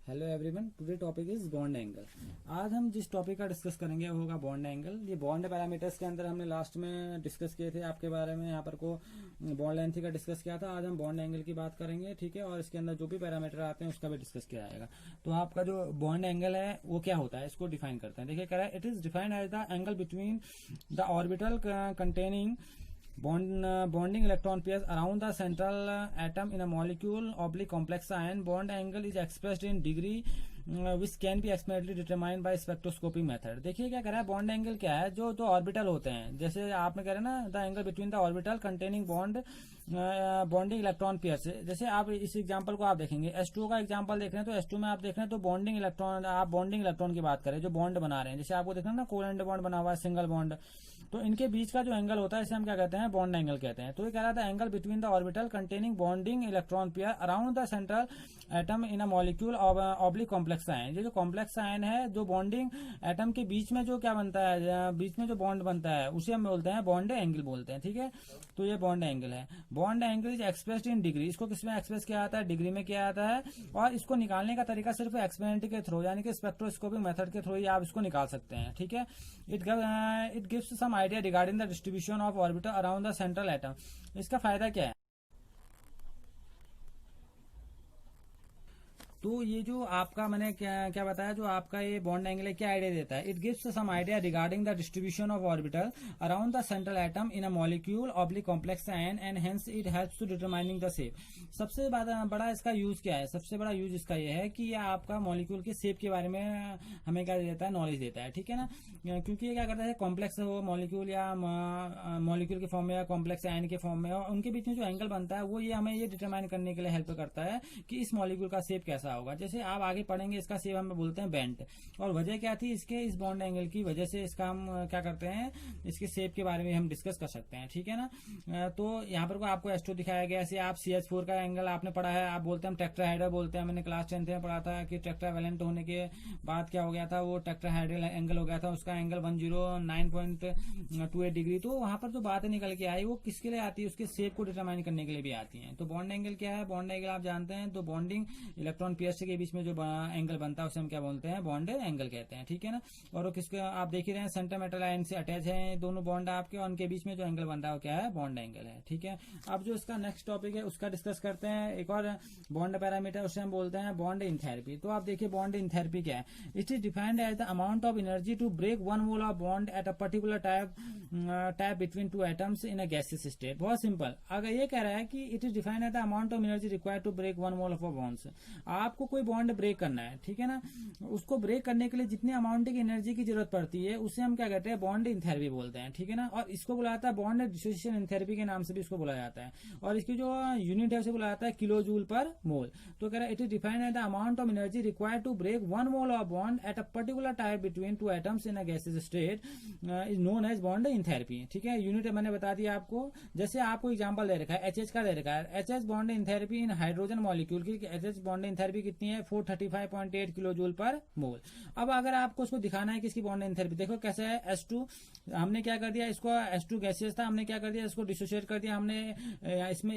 Hello everyone, today topic is bond angle. आज हम जिस टॉपिक का डिस्कस करेंगे वो होगा बॉन्ड एंगल। ये बॉन्ड पैरामीटर्स के अंदर हमने लास्ट में डिस्कस किए थे आपके बारे में, यहाँ पर को बॉन्ड लेंथ का डिस्कस किया था। आज हम बॉन्ड एंगल की बात करेंगे, ठीक है, और इसके अंदर जो भी पैरामीटर आते हैं उसका भी डिस्कस किया जाएगा। तो आपका जो बॉन्ड एंगल है वो क्या होता है, इसको डिफाइन करते हैं। देखिए कह रहा है it is defined as the angle between the orbital containing bonding electron pairs around the central atom in a molecule oblique complex ion. Bond angle is expressed in degree which can be experimentally determined by spectroscopy method. देखिए क्या कह रहा है, bond angle क्या है, जो दो orbital होते हैं, जैसे आपने कह रहे हैं ना, the angle between the orbital containing bonding electron pair से। जैसे आप इस एग्जांपल को आप देखेंगे, S2 का एग्जांपल देख रहे हैं, तो S2 में आप देख रहे हैं तो बॉन्डिंग इलेक्ट्रॉन, आप बॉन्डिंग इलेक्ट्रॉन की बात करें जो बॉन्ड बना रहे हैं। जैसे आपको देख रहे हैं ना, कोवेलेंट बॉन्ड बना हुआ है, सिंगल बॉन्ड, तो इनके बीच का जो एंगल होता है इसे हम क्या कहते हैं, बॉन्ड एंगल कहते हैं। तो ये कह रहा था angle between the orbital containing bonding electron pair around the central atom in a molecule oblique complex ion. ये जो कॉम्प्लेक्स आयन है, जो बॉन्डिंग एटम के बीच में जो क्या बनता है, बीच में जो बॉन्ड बनता है, उसे हम बोलते हैं बॉन्ड एंगल बोलते हैं, ठीक है। तो ये बॉन्ड एंगल है। Bond angle is expressed in degree. इसको किसमें एक्सप्रेस किया जाता है, डिग्री में किया जाता है। और इसको निकालने का तरीका सिर्फ एक्सपेरिमेंट के थ्रू, यानी कि स्पेक्ट्रोस्कोपिक मेथड के थ्रू ही आप इसको निकाल सकते हैं, ठीक है। It gives some idea regarding the distribution of orbital around the central atom. इसका फायदा क्या है, तो ये जो आपका मैंने क्या बताया, जो आपका ये बॉन्ड एंगल है, क्या आइडिया देता है, it gives some idea regarding the distribution of orbital around the central atom in a molecule oblique complex ion and hence it helps to determining the shape. सबसे बड़ा इसका यूज क्या है, सबसे बड़ा यूज इसका ये है कि ये आपका मॉलिक्यूल के शेप के बारे में हमें क्या देता है, नॉलेज देता है, ठीक है ना। क्योंकि ये क्या करता है, कॉम्प्लेक्स हो मॉलिक्यूल या मॉलिक्यूल के फॉर्म में या कॉम्प्लेक्स आयन के फॉर्म में, और उनके बीच में जो एंगल बनता है वो ये हमें ये डिटरमाइन करने के लिए हेल्प करता है कि इस मॉलिक्यूल का शेप कैसा होगा। जैसे आप आगे पढ़ेंगे, इसका शेप हम बोलते हैं बेंट, और वजह क्या थी इसके, इस बॉन्ड एंगल की वजह से इसका हम क्या करते हैं, इसके शेप के बारे में हम डिस्कस कर सकते हैं, ठीक है ना। तो यहाँ पर आपको S2 दिखाया गया, ऐसे आप CH4 का एंगल आपने पढ़ा है, आप बोलते हैं टेट्राहेड्रल बोलते हैं। मैंने क्लास 10th में पढ़ा था कि टेट्रावैलेंट होने के बाद क्या हो गया था, वो टेट्राहेड्रल एंगल हो गया था, उसका एंगल 109.28 डिग्री। तो वहां पर जो बातें निकल के आई वो किसके लिए आती है, उसके शेप को डिटरमाइन करने के लिए भी आती है। तो बॉन्ड एंगल क्या है, बॉन्ड एंगल आप जानते हैं, तो बॉन्डिंग इलेक्ट्रॉन पेयर्स के बीच में जो एंगल बनता है उसे हम क्या बोलते हैं, बॉन्ड एंगल कहते हैं, ठीक है ना। और वो किसके आप देख ही रहे हैं, सेंटर मेटल आयन से अटैच है दोनों बॉन्ड आपके, और उनके बीच में जो एंगल बन रहा है वो क्या है, बॉन्ड एंगल है, ठीक है। अब जो इसका नेक्स्ट टॉपिक है उसका डिस्कस करते हैं। एक और बॉन्ड पैरामीटर, उसे हम बोलते हैं बॉन्ड इंथैल्पी। तो आप देखिए बॉन्ड इंथैल्पी क्या है, it is defined as the amount of energy to break one mole of bond at a particular type between two atoms in a gaseous state. बहुत सिंपल, अगर ये कह रहा है कि it is defined as the amount of energy required to break one mole of a bonds. आपको कोई bond break करना है, ठीक है ना, उसको ब्रेक करने के लिए जितनी अमाउंट की एनर्जी की जरूरत पड़ती है उसे हम क्या कहते हैं, बॉन्ड इंथैल्पी बोलते हैं, ठीक है ना। और इसको बुलाया जाता है बॉन्ड डिसोसिएशन इंथैल्पी के नाम से भी इसको बुलाया जाता है, और इसकी जो यूनिट है उसे बुलाया जाता है किलो जूल पर मोल। तो कह रहा है it is defined as the amount of energy required to break one mole of bond at a particular type between two atoms in a gaseous state is known as bond enthalpy, ठीक है। Unit मैंने बता दिया आपको। जैसे आपको example दे रखा है HH का दे रखा है, HH बॉन्ड इंथैल्पी इन हाइड्रोजन मॉलिक्यूल की, HH बॉन्ड इंथैल्पी कितनी है, 435.8 किलो जूल पर मोल। अब अगर आपको उसको दिखाना है कि इसकी बॉन्ड एंथैल्पी, देखो कैसे है, S2 हमने क्या कर दिया, इसको S2 गैसियस था, हमने क्या कर दिया, इसको डिसोसिएट कर दिया हमने। इसमें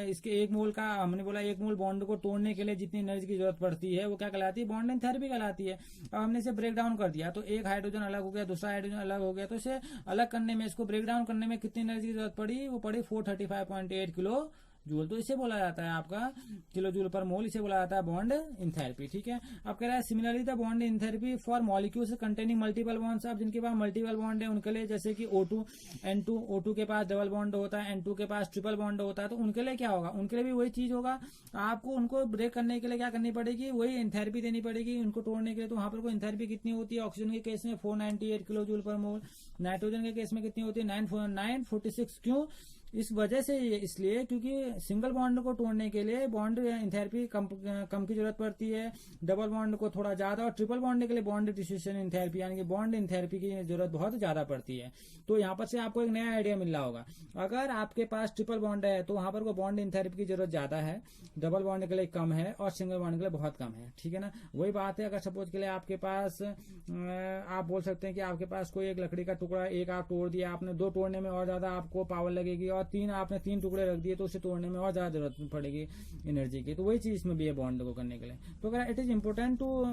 इसके एक मोल का हमने बोला, एक मोल बॉन्ड को तोड़ने के लिए जितनी एनर्जी की जरूरत पड़ती है वो क्या कहलाती है, बॉन्ड एंथैल्पी कहलाती है। अब हमने इसे ब्रेक डाउन कर दिया, तो एक हाइड्रोजन अलग हो गया, दूसरा हाइड्रोजन अलग हो गया, तो इसे अलग करने में, इसको ब्रेक डाउन करने में कितनी एनर्जी की जरूरत पड़ी, वो पड़ी 435.8 किलो जूल। तो इसे बोला जाता है आपका किलो जूल पर मोल, इसे बोला जाता है बॉन्ड इंथैल्पी, ठीक है। अब कह रहा है similarly the bond enthalpy for molecules containing multiple bonds. अब जिनके पास मल्टीपल बॉन्ड है उनके लिए, जैसे कि O2 N2, O2 के पास डबल बॉन्ड होता है, N2 के पास ट्रिपल बॉन्ड होता है, तो उनके लिए क्या होगा, उनके लिए भी वही चीज होगा। आपको उनको ब्रेक करने के लिए क्या करनी पड़ेगी, वही इंथैल्पी देनी पड़ेगी उनको तोड़ने के लिए। तो वहां पर इंथैल्पी कितनी होती है, ऑक्सीजन के केस में 498 किलो जूल पर मोल, नाइट्रोजन के केस में कितनी होती है, 946। क्यों, इस वजह से, इसलिए क्योंकि सिंगल बॉन्ड को तोड़ने के लिए बॉन्ड इंथैल्पी कम की जरूरत पड़ती है, डबल बॉन्ड को थोड़ा ज्यादा, और ट्रिपल बॉन्ड के लिए बॉन्ड डिसोसिएशन इंथैल्पी यानी कि बॉन्ड इंथैल्पी की जरूरत बहुत ज्यादा पड़ती है। तो यहाँ पर से आपको एक नया आइडिया मिल रहा होगा, अगर आपके पास ट्रिपल बॉन्ड है तो वहां पर को बॉन्ड इंथैल्पी की जरूरत ज्यादा है, डबल बॉन्ड के लिए कम है, और सिंगल बॉन्ड के लिए बहुत कम है, ठीक है ना। वही बात है, अगर सपोज के लिए आपके पास आप बोल सकते हैं कि आपके पास कोई एक लकड़ी का टुकड़ा एक आप तोड़ दिया आपने, दो तोड़ने में और ज्यादा आपको पावर लगेगी, और 3 आपने 3 टुकड़े रख दिए तो उसे तोड़ने में और ज्यादा जरूरत पड़ेगी एनर्जी की। तो वही चीज इसमें भी है बॉन्ड को करने के लिए। तो it is important to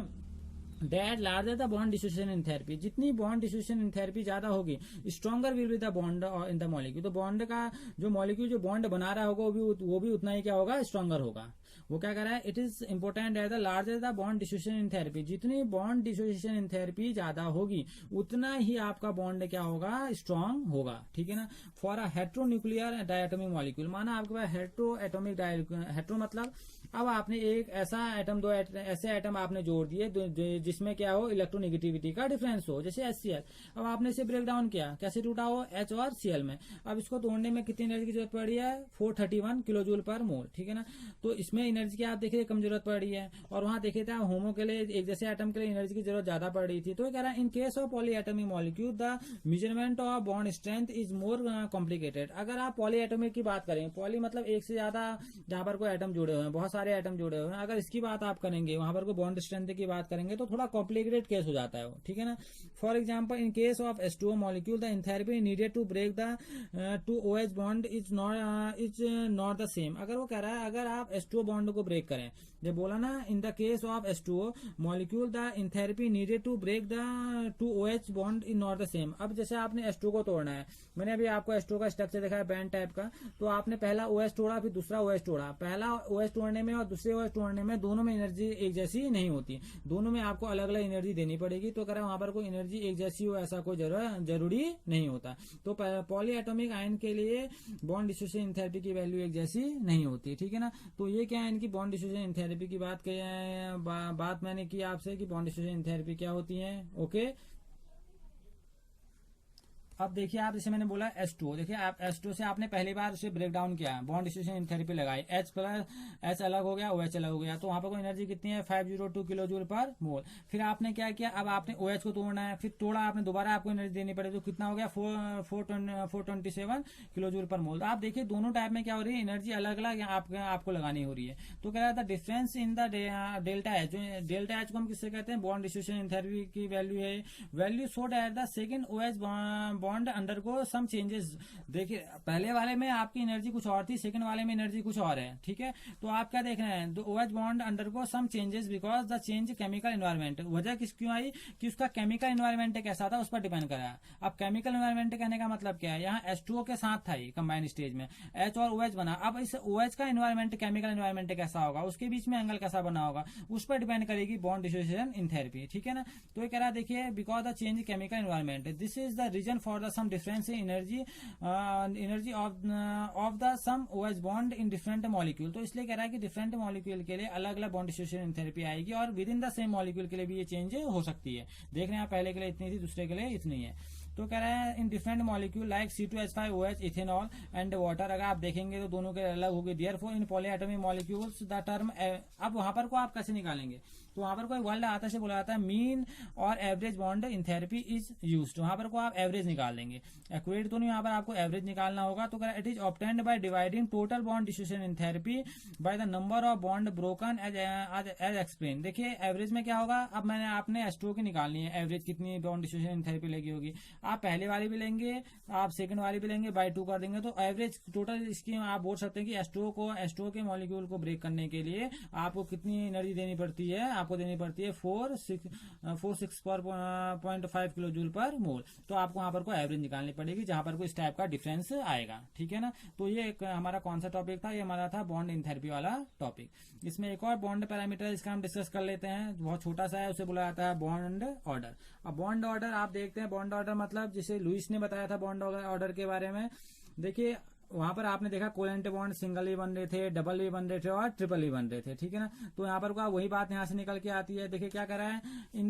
that larger the bond dissociation enthalpy, जितनी बॉन्ड डिसोसिएशन इन थेरेपी ज्यादा होगी stronger will be the bond in the molecule. तो बॉन्ड का जो मॉलिक्यूल जो बॉन्ड बना रहा होगा वो भी उतना ही क्या होगा, स्ट्रॉन्गर होगा। वो क्या कर रहा है, it is important as the larger the bond dissociation enthalpy, जितनी बॉन्ड डिसोसिएशन इन थेरेपी ज्यादा होगी उतना ही आपका बॉन्ड क्या होगा, स्ट्रॉन्ग होगा। ठीक है ना। For a heteronuclear diatomic molecule, माना आपके पास हेट्रो मतलब अब आपने एक ऐसा एटम, दो ऐसे एटम आपने जोड़ दिए जिसमें क्या हो, इलेक्ट्रोनेगेटिविटी का डिफरेंस हो, जैसे HCl। अब आपने इसे ब्रेक डाउन किया, कैसे टूटा हो, H और Cl में। अब इसको तोड़ने में कितनी एनर्जी की जरूरत पड़ रही है, 431 किलो जूल पर मोल। ठीक है ना। तो इसमें एनर्जी की आप देखिए कम जरूरत पड़ रही है, और वहां देखे थे होमो के लिए एक जैसे एटम के लिए एनर्जी की जरूरत ज्यादा पड़ रही थी। तो कह रहा है इन case of poly atomic molecule the measurement of bond strength is more complicated. अगर आप पॉली एटमिक की बात करें, पॉली मतलब एक से ज्यादा, जहां पर कोई एटम जुड़े हुए हैं, बहुत सारे एटम जुड़े हुए हैं, अगर इसकी बात आप करेंगे, वहां पर कोई बॉन्ड स्ट्रेंथ की बात करेंगे तो थोड़ा कॉम्प्लिकेटेड केस हो जाता है वो। ठीक है ना। For example in case of H2O molecule the enthalpy needed to break the 2 OH bond is not the same. अगर वो कह रहा है अगर आप H2O बॉन्ड को ब्रेक करें, जब बोला ना in the case of H2O molecule the enthalpy needed to break the 2 OH bond is not the same. अब जैसे आपने H2O को तोड़ना है, मैंने अभी आपको H2O का स्ट्रक्चर दिखाया बैंड टाइप का, तो आपने पहला OH तोड़ा फिर दूसरा OH तोड़ा। पहला OH तोड़ने में और दूसरे OH तोड़ने में दोनों में एनर्जी एक जैसी नहीं होती, दोनों में आपको अलग अलग एनर्जी देनी पड़ेगी। तो कह वहां पर कोई एनर्जी एक जैसी हो ऐसा कोई जरूरी नहीं होता। तो पॉली एटॉमिक आयन के लिए बॉन्ड डिसोसिएशन एंथैल्पी की वैल्यू एक जैसी नहीं होती। ठीक है ना। तो ये क्या है, इनकी बॉन्ड डिसोसिएशन एंथैल्पी की बात मैंने की आपसे कि बॉन्ड डिसोसिएशन एंथैल्पी क्या होती है। ओके। अब देखिए आप, जैसे मैंने बोला H2O, देखिए आप H2O से आपने पहली बार उसे ब्रेक डाउन किया, बॉन्ड डिसोसिएशन थेरेपी लगाई, H अलग हो गया, OH अलग हो गया, तो वहां पर कोई एनर्जी कितनी है, 502 किलो जूल पर मोल। फिर आपने क्या किया, अब आपने OH को तोड़ना है, फिर तोड़ा आपने, दोबारा आपको एनर्जी देनी पड़ेगी, तो कितना हो गया, 427 किलो जूल पर मोल। तो आप देखिए दोनों टाइप में क्या हो रही है, एनर्जी अलग अलग आपको लगानी हो रही है। तो कह रहा था difference in the delta H, delta H को हम किससे कहते हैं, बॉन्ड डिसोसिएशन थेरेपी की वैल्यू है। Value show that the second OH bond under को सम चेंजेस। देखिए पहले वाले में आपकी एनर्जी कुछ और थी, सेकंड वाले में एनर्जी कुछ और है। ठीक है। तो आप क्या देख रहे हैं, OH बॉन्ड अंडर को some changes because the change chemical environment. वजह क्यों आई कि उसका केमिकल एनवायरमेंट कैसा था उस पर डिपेंड करा। अब केमिकल एनवायरमेंट कहने का मतलब क्या है, यहाँ H2O के साथ था ये कंबाइन स्टेज में, H और OH बना। अब इस OH का एनवायरमेंट, केमिकल एनवायरमेंट कैसा होगा, उसके बीच में एंगल कैसा बना होगा, उस पर डिपेंड करेगी बॉन्ड डिसोसिएशन इन थेरेपी। ठीक है ना। तो ये कह रहा है देखिए because the change chemical environment this is the reason for the some difference in energy of the some OH bond in different molecule. तो इसलिए कह रहा है कि डिफरेंट मॉलिक्यूल के लिए अलग अलग बॉन्ड डिसोसिएशन थेरेपी आएगी, और with in the same molecule के लिए भी ये चेंज हो सकती है। देख रहे हैं आप, पहले के लिए इतनी थी, दूसरे के लिए इतनी है। तो कह रहा है इन different molecule like C2H5OH ethanol and water, अगर आप देखेंगे तो दोनों के अलग होगी। Therefore in polyatomic molecules the term, अब वहां पर को आप कैसे निकालेंगे, तो वहां पर कोई वर्ड आता से बोला जाता है मीन और average bond in therapy is used. वहां पर को आप एवरेज निकाल देंगे, एक्यूरेट तो नहीं, वहां पर आपको एवरेज निकालना होगा। तो it is obtained by dividing total bond dissociation enthalpy by the number of bond broken as explain. देखिए एवरेज में क्या होगा, अब मैंने आपने H2O की निकालनी है, एवरेज कितनी बॉन्ड डिसोसिएशन इन थेरेपी लगी होगी, आप पहले वाली भी लेंगे, आप सेकंड वाली भी लेंगे, बाय 2 कर देंगे, तो एवरेज टोटल इसकी आप बोल सकते हैं कि H2O के मॉलिक्यूल को ब्रेक करने के लिए आपको कितनी एनर्जी देनी पड़ती है, आपको देनी पड़ती है 46.5 किलो जूल पर मोल। तो आपको वहां पर कोई एवरेज निकालनी पड़ेगी जहां पर कोई इस टाइप का डिफरेंस आएगा। ठीक है ना। तो ये एक हमारा कौन सा टॉपिक था, ये हमारा था बॉन्ड इन थेरेपी वाला टॉपिक। इसमें एक और बॉन्ड पैरामीटर इसका हम डिस्कस कर लेते हैं, बहुत छोटा सा है, उसे बोला जाता है बॉन्ड ऑर्डर। अब बॉन्ड ऑर्डर आप देखते हैं, बॉन्ड ऑर्डर मतलब जिसे लुईस ने बताया था बॉन्ड ऑर्डर के बारे में। देखिए वहां पर आपने देखा कोवेलेंट बॉन्ड सिंगल भी बन रहे थे, डबल भी बन रहे थे और ट्रिपल भी बन रहे थे। ठीक है ना। तो यहाँ पर वही बात यहाँ से निकल के आती है। देखिए क्या कर रहा है, in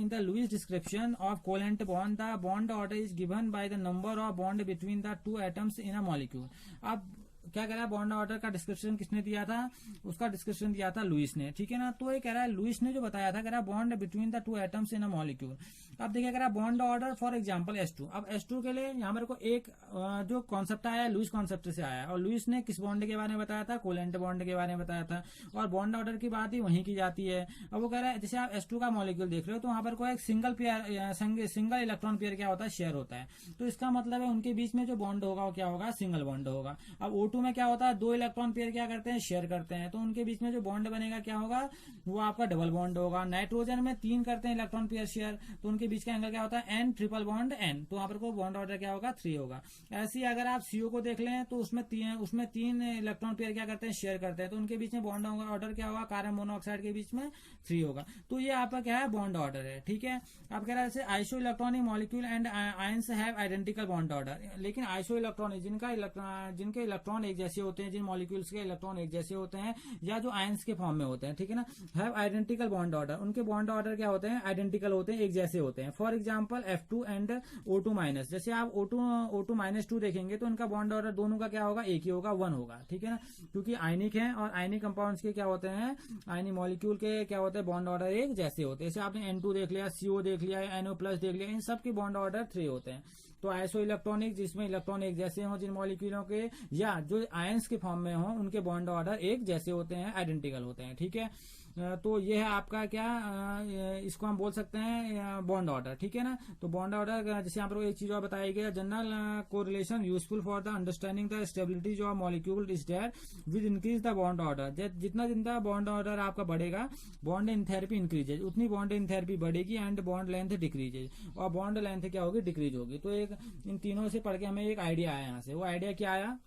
the Lewis description of covalent bond the bond order is given by the number of bond between the 2 atoms in a molecule. अब क्या कह रहा है, बॉन्ड ऑर्डर का डिस्क्रिप्शन किसने दिया था, उसका डिस्क्रिप्शन दिया था लुइस ने, ठीक है ना। तो ये कह रहा है लुइस ने जो बताया था, कह रहा है bond between the two atoms in a molecule. अब देखिए कह रहा है bond order for example H2। अब H2 के लिए यहाँ मेरे को एक जो कॉन्सेप्ट आया लुइस कॉन्सेप्ट से आया, और लुइस ने किस बॉन्ड के बारे में बताया था, कोवेलेंट बॉन्ड के बारे में बताया था, और बॉन्ड ऑर्डर की बात ही वहीं की जाती है। अब वो कह रहा है जैसे आप H2 का मॉलिक्यूल देख रहे हो, तो वहां पर कोई एक सिंगल इलेक्ट्रॉन पेयर क्या होता है, शेयर होता है। तो इसका मतलब है उनके बीच में जो बॉन्ड होगा वो क्या होगा, सिंगल बॉन्ड होगा। अब O2 में क्या होता है, 2 इलेक्ट्रॉन पेयर क्या करते हैं, शेयर करते हैं, तो उनके बीच में जो बॉन्ड बनेगा क्या होगा, वो आपका डबल बॉन्ड होगा। नाइट्रोजन में 3 करते हैं इलेक्ट्रॉन पेयर शेयर, तो उनके बीच का एंगल क्या होता है, N ट्रिपल बॉन्ड N, तो वहां पर को बॉन्ड ऑर्डर क्या होगा, 3 होगा। ऐसे ही अगर आप CO को देख लें, तो उसमें 3 इलेक्ट्रॉन पेयर क्या करते हैं, शेयर करते हैं, तो उनके बीच में बॉन्ड ऑर्डर क्या होगा, कार्बन मोनोऑक्साइड के बीच में 3 होगा। तो ये आपका क्या है, बॉन्ड ऑर्डर है, ठीक है। आप कह रहे हैं iso electronic molecule and ions have identical bond order, लेकिन आइसो इलेक्ट्रॉनिक जिनके इलेक्ट्रॉन एक जैसे होते हैं, जिन मॉलिक्यूल्स के इलेक्ट्रॉन एक जैसे होते हैं, या जो आयंस के फॉर्म में होते हैं, ठीक है ना, हैव आइडेंटिकल बॉन्ड ऑर्डर, उनके बॉन्ड ऑर्डर क्या होते हैं, आइडेंटिकल होते हैं, एक जैसे होते हैं। For example F2 and O2 minus, जैसे आप O2 माइनस 2 देखेंगे तो उनका बॉन्ड ऑर्डर दोनों का क्या होगा, एक ही होगा, 1 होगा, ठीक है ना, क्योंकि आयनिक है, और आयनिक कंपाउंड्स के क्या होते हैं, आयनिक मॉलिक्यूल के क्या होते हैं, बॉन्ड ऑर्डर एक जैसे होते हैं। जैसे आपने N2 देख लिया, CO देख लिया, NO प्लस देख लिया, इन सब के बॉन्ड ऑर्डर 3 होते हैं। तो आइसो इलेक्ट्रॉनिक जिसमें इलेक्ट्रॉन एक जैसे हों जिन मॉलिक्यूलों के, या जो आयंस के फॉर्म में हों, उनके बॉन्ड ऑर्डर एक जैसे होते हैं, आइडेंटिकल होते हैं, ठीक है। तो ये है आपका क्या, इसको हम बोल सकते हैं बॉन्ड ऑर्डर, ठीक है ना। तो बॉन्ड ऑर्डर जैसे यहाँ पर एक चीज और बताई गई, general correlation useful for the understanding the stability of molecule is there with increase the bond order. जितना जितना बॉन्ड ऑर्डर आपका बढ़ेगा, बॉन्ड इंथेरेपी इंक्रीजेज, उतनी बॉन्ड इंथेरेपी बढ़ेगी, एंड बॉन्ड लेंथ डिक्रीजेज, और बॉन्ड लेंथ क्या होगी, डिक्रीज होगी। तो एक इन तीनों से पढ़ के हमें एक आइडिया आया यहाँ से। वो आइडिया क्या आया,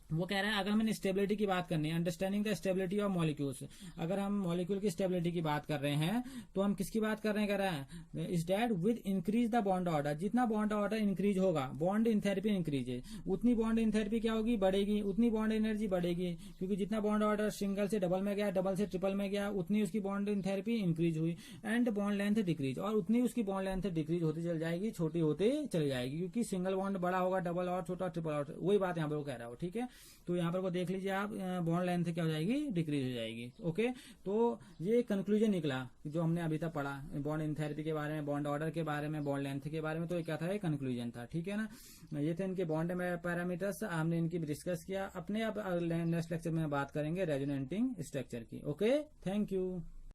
वो कह रहा है अगर हमें स्टेबिलिटी की बात करनी है, understanding the stability of molecules, अगर हम मॉलिक्यूल की स्टेबिलिटी की बात कर रहे हैं, तो हम किसकी बात कर रहे हैं, कह रहा है is that with increase the bond order, जितना बॉन्ड ऑर्डर इंक्रीज होगा, बॉन्ड इंथेरेपी इंक्रीज है, उतनी बॉन्ड इंथेरेपी क्या होगी, बढ़ेगी, उतनी बॉन्ड एनर्जी बढ़ेगी, क्योंकि जितना बॉन्ड ऑर्डर सिंगल से डबल में गया, डबल से ट्रिपल में गया, उतनी उसकी बॉन्ड इंथेरेपी इंक्रीज हुई, एंड बॉन्ड लेंथ डिक्रीज, और उतनी उसकी बॉन्ड लेंथ डिक्रीज होती चल जाएगी, छोटी होती चली जाएगी, क्योंकि सिंगल बॉन्ड बड़ा होगा, डबल और छोटा, ट्रिपल और, वही बात यहाँ पर वो कह रहा हो, ठीक है। तो यहाँ पर देख लीजिए आप, बॉन्ड लेंथ क्या हो जाएगी, डिक्रीज हो जाएगी, ओके। तो ये कंक्लूजन निकला जो हमने अभी तक पढ़ा, बॉन्ड इंथेरेपी के बारे में, बॉन्ड ऑर्डर के बारे में, बॉन्ड लेंथ के बारे में, तो ये क्या था, ये कंक्लूजन था, ठीक है ना। ये थे इनके बॉन्ड पैरामीटर्स, हमने इनकी डिस्कस किया। अपने अब नेक्स्ट लेक्चर में बात करेंगे रेजोनेटिंग स्ट्रक्चर की, ओके, थैंक यू।